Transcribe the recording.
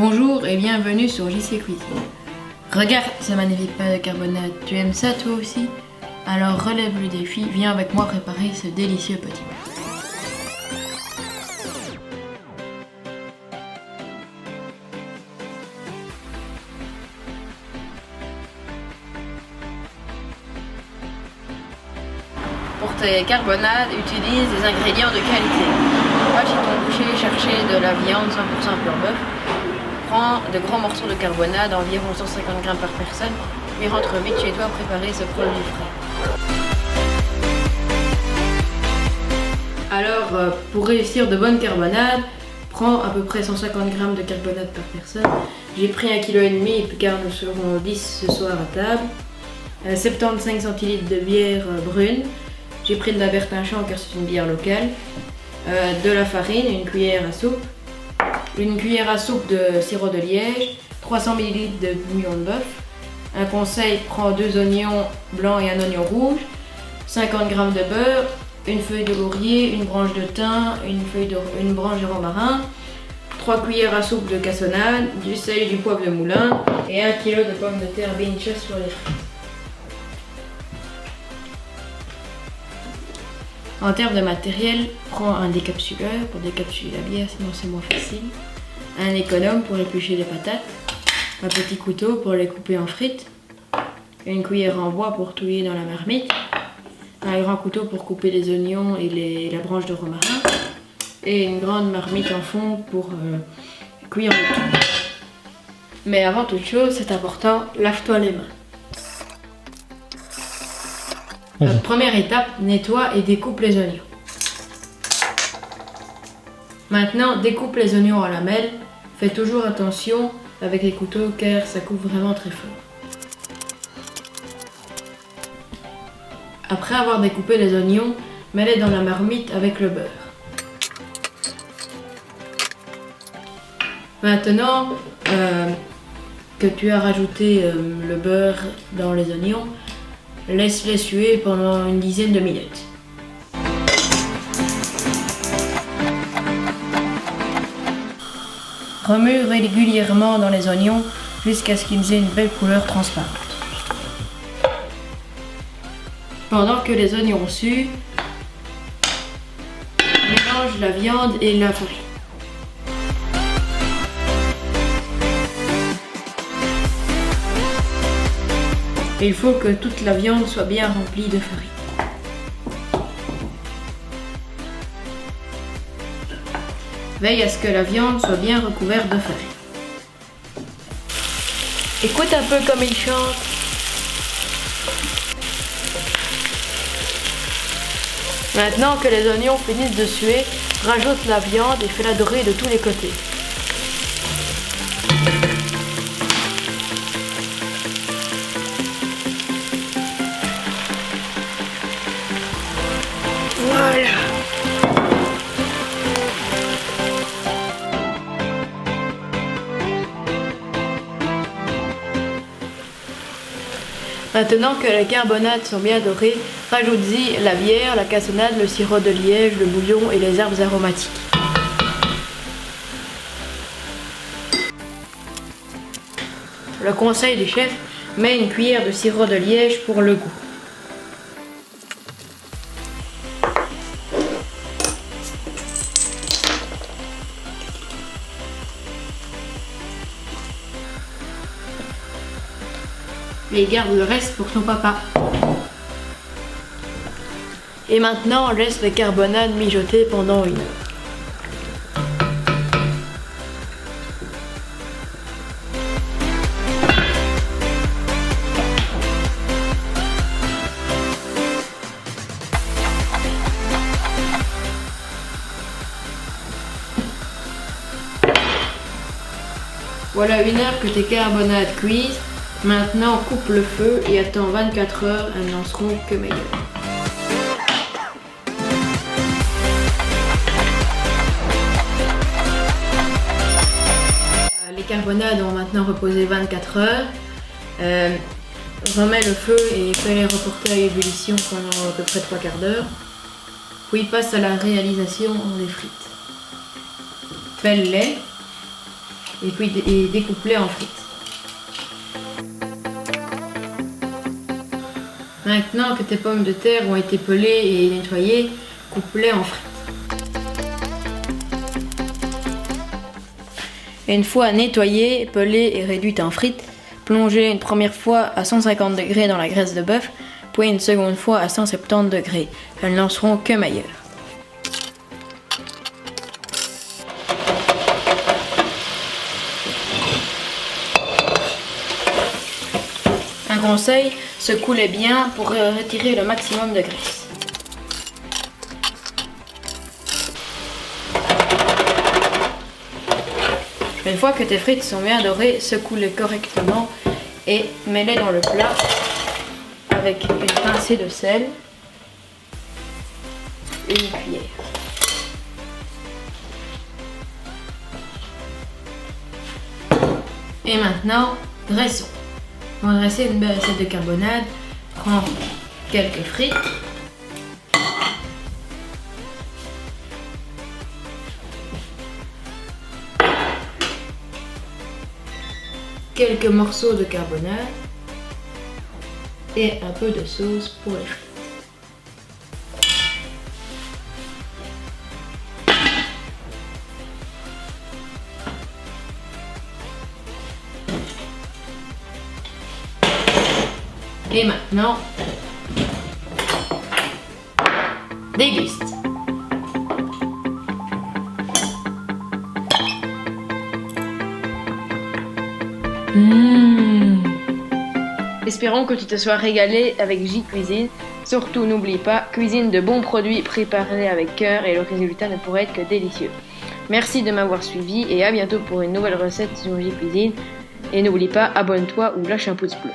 Bonjour et bienvenue sur JC Cuisine. Regarde ce magnifique plat de carbonade, tu aimes ça toi aussi? Alors relève le défi, viens avec moi préparer ce délicieux petit plat. Pour tes carbonades, utilise des ingrédients de qualité. Va chez ton boucher chercher de la viande 100% pur bœuf. Prends de grands morceaux de carbonade, environ 150 g par personne, puis rentre vite chez toi préparer ce produit frais. Alors, pour réussir de bonnes carbonades, prends à peu près 150 g de carbonade par personne. J'ai pris 1,5 kg car nous serons 10 ce soir à table. 75 centilitres de bière brune. J'ai pris de la Bertinchamp car c'est une bière locale. De la farine, une cuillère à soupe. Une cuillère à soupe de sirop de liège. 300 ml de bouillon de bœuf. Un conseil, prends 2 oignons blancs et un oignon rouge. 50 g de beurre. Une feuille de laurier, une branche de thym, une branche de romarin. 3 cuillères à soupe de cassonade. Du sel et du poivre de moulin. Et 1 kg de pommes de terre Binches sur les frites. En termes de matériel, prends un décapsuleur pour décapsuler la bière, sinon c'est moins facile. Un économe pour éplucher les patates. Un petit couteau pour les couper en frites. Une cuillère en bois pour touiller dans la marmite. Un grand couteau pour couper les oignons et la branche de romarin. Et une grande marmite en fond pour cuire le tout. Mais avant toute chose, c'est important, lave-toi les mains. Première étape, nettoie et découpe les oignons. Maintenant, découpe les oignons en lamelles. Fais toujours attention avec les couteaux car ça coupe vraiment très fort. Après avoir découpé les oignons, mets-les dans la marmite avec le beurre. Maintenant que tu as rajouté le beurre dans les oignons, laisse-les suer pendant une dizaine de minutes. Remue régulièrement dans les oignons jusqu'à ce qu'ils aient une belle couleur transparente. Pendant que les oignons suent, mélange la viande et la farine. Il faut que toute la viande soit bien remplie de farine. Veille à ce que la viande soit bien recouverte de farine. Écoute un peu comme il chante. Maintenant que les oignons finissent de suer, rajoute la viande et fais-la dorer de tous les côtés. Voilà. Maintenant que les carbonades sont bien dorées, rajoute-y la bière, la cassonade, le sirop de liège, le bouillon et les herbes aromatiques. Le conseil du chef, mets une cuillère de sirop de liège pour le goût. Et garde le reste pour ton papa. Et maintenant, laisse les carbonades mijoter pendant 1 heure. Voilà 1 heure que tes carbonades cuisent. Maintenant, coupe le feu et attends 24 heures, elles n'en seront que meilleures. Les carbonades ont maintenant reposé 24 heures. Remets le feu et fais-les reporter à ébullition pendant à peu près 3/4 d'heure. Puis passe à la réalisation des frites. Pèle-les et découpe-les en frites. Maintenant que tes pommes de terre ont été pelées et nettoyées, coupe-les en frites. Une fois nettoyées, pelées et réduites en frites, plongez une première fois à 150 degrés dans la graisse de bœuf, puis une seconde fois à 170 degrés. Elles n'en seront que meilleures. Un conseil, secoue-les bien pour retirer le maximum de graisse. Une fois que tes frites sont bien dorées, secoue-les correctement et mets-les dans le plat avec une pincée de sel et une cuillère. Et maintenant, dressons. Pour dresser une belle assiette de carbonade, prends quelques frites, quelques morceaux de carbonade et un peu de sauce pour les frites. Et maintenant, déguste. Espérons que tu te sois régalé avec J Cuisine. Surtout n'oublie pas, cuisine de bons produits préparés avec cœur et le résultat ne pourrait être que délicieux. Merci de m'avoir suivi et à bientôt pour une nouvelle recette sur J Cuisine. Et n'oublie pas, abonne-toi ou lâche un pouce bleu.